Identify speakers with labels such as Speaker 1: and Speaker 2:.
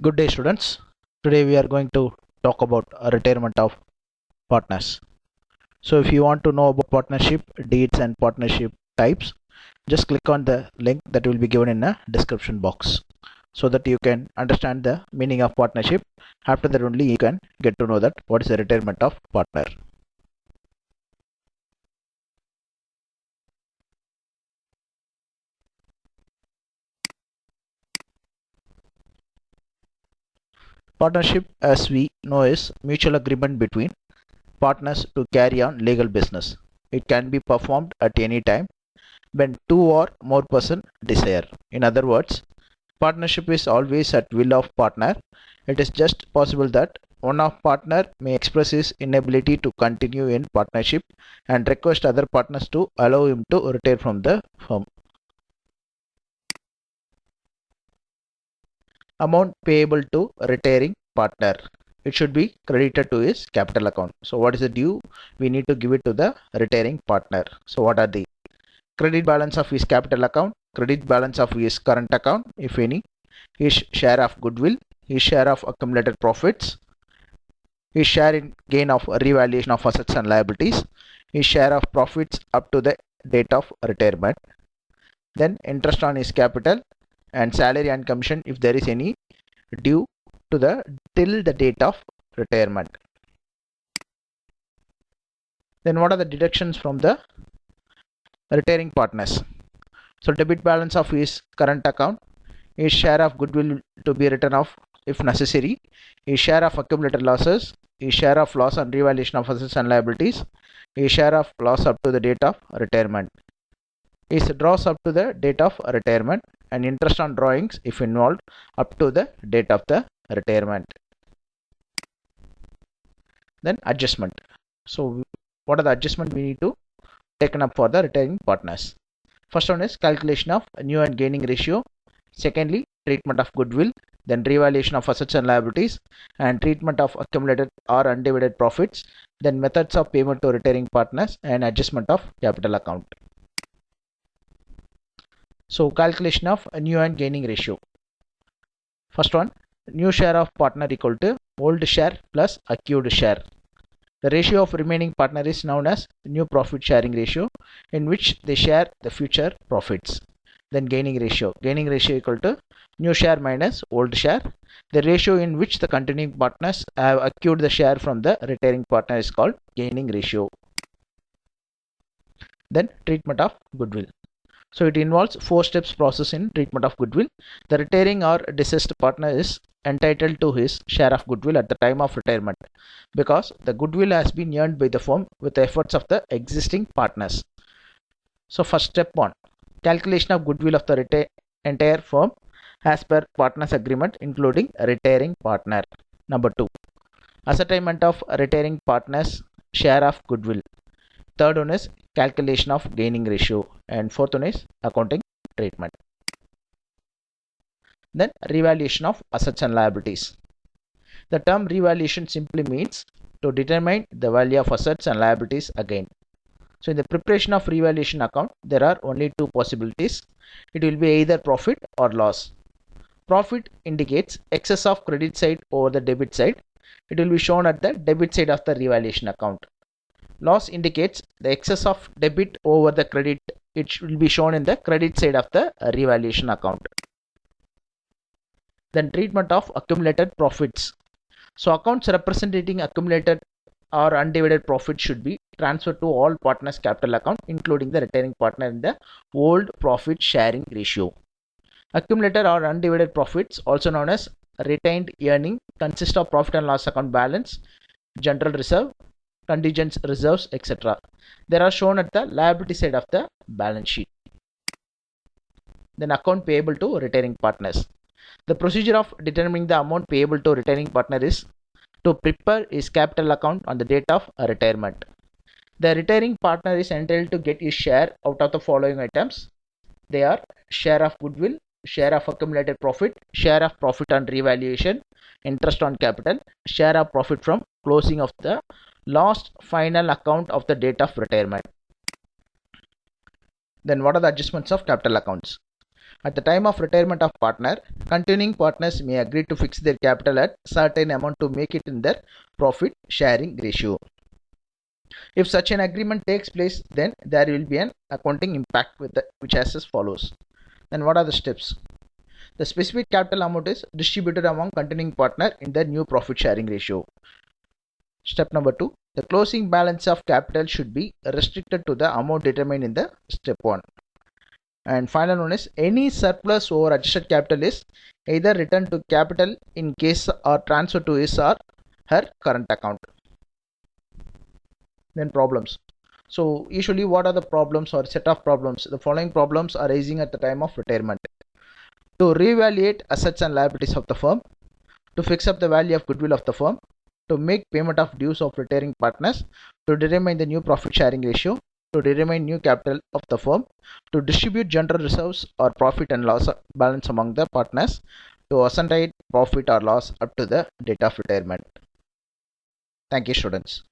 Speaker 1: Good day, students. Today we are going to talk about retirement of partners. So if you want to know about partnership deeds and partnership types, just click on the link that will be given in a description box so that you can understand the meaning of partnership. After that only you can get to know that what is the retirement of partner. Partnership, as we know, is mutual agreement between partners to carry on legal business. It can be performed at any time when two or more persons desire. In other words, partnership is always at will of partner. It is just possible that one of partner may express his inability to continue in partnership and request other partners to allow him to retire from the firm. Amount payable to retiring partner. It should be credited to his capital account. So what is the due? We need to give it to the retiring partner. So what are the credit balance of his capital account, credit balance of his current account, if any, his share of goodwill, his share of accumulated profits, his share in gain of revaluation of assets and liabilities, his share of profits up to the date of retirement, then interest on his capital and salary and commission if there is any due to the till the date of retirement. Then what are the deductions from the retiring partners? So debit balance of his current account, his share of goodwill to be written off if necessary, his share of accumulated losses, his share of loss on revaluation of assets and liabilities, his share of loss up to the date of retirement, his draws up to the date of retirement, and interest on drawings if involved up to the date of the retirement. Then adjustment. So what are the adjustment we need to taken up for the retiring partners? First one is calculation of new and gaining ratio. Secondly, treatment of goodwill, then revaluation of assets and liabilities, and treatment of accumulated or undivided profits, then methods of payment to retiring partners, and adjustment of capital account. So calculation of new and gaining ratio. First one, new share of partner equal to old share plus accrued share. The ratio of remaining partner is known as new profit sharing ratio, in which they share the future profits. Then gaining ratio equal to new share minus old share. The ratio in which the continuing partners have accrued the share from the retiring partner is called gaining ratio. Then treatment of goodwill. So it involves 4 steps process in treatment of goodwill. The retiring or deceased partner is entitled to his share of goodwill at the time of retirement because the goodwill has been earned by the firm with the efforts of the existing partners. So first step 1, calculation of goodwill of the entire firm as per partners agreement including retiring partner. Number 2, ascertainment of retiring partners share of goodwill. Third one is calculation of gaining ratio, and fourth one is accounting treatment. Then revaluation of assets and liabilities. The term revaluation simply means to determine the value of assets and liabilities again. So in the preparation of revaluation account, there are only 2 possibilities. It will be either profit or loss. Profit indicates excess of credit side over the debit side. It will be shown at the debit side of the revaluation account. Loss indicates the excess of debit over the credit. It will be shown in the credit side of the revaluation account. Then treatment of accumulated profits. So accounts representing accumulated or undivided profit should be transferred to all partners' capital account, including the retiring partner in the old profit sharing ratio. Accumulated or undivided profits, also known as retained earning, consist of profit and loss account balance, general reserve, contingent reserves, etc. They are shown at the liability side of the balance sheet. Then account payable to retiring partners. The procedure of determining the amount payable to retiring partner is to prepare his capital account on the date of retirement. The retiring partner is entitled to get his share out of the following items. They are share of goodwill, share of accumulated profit, share of profit on revaluation, interest on capital, share of profit from closing of the last final account of the date of retirement. Then what are the adjustments of capital accounts? At the time of retirement of partner, continuing partners may agree to fix their capital at certain amount to make it in their profit sharing ratio. If such an agreement takes place, then there will be an accounting impact which is as follows. Then what are the steps? The specific capital amount is distributed among continuing partner in the new profit sharing ratio. Step number 2. The closing balance of capital should be restricted to the amount determined in the step 1. And final one is any surplus over adjusted capital is either returned to capital in case or transferred to his or her current account. Then problems. So usually what are the problems or set of problems? The following problems are arising at the time of retirement. To reevaluate assets and liabilities of the firm, to fix up the value of goodwill of the firm, to make payment of dues of retiring partners, to determine the new profit sharing ratio, to determine new capital of the firm, to distribute general reserves or profit and loss balance among the partners, to ascertain profit or loss up to the date of retirement. Thank you, students.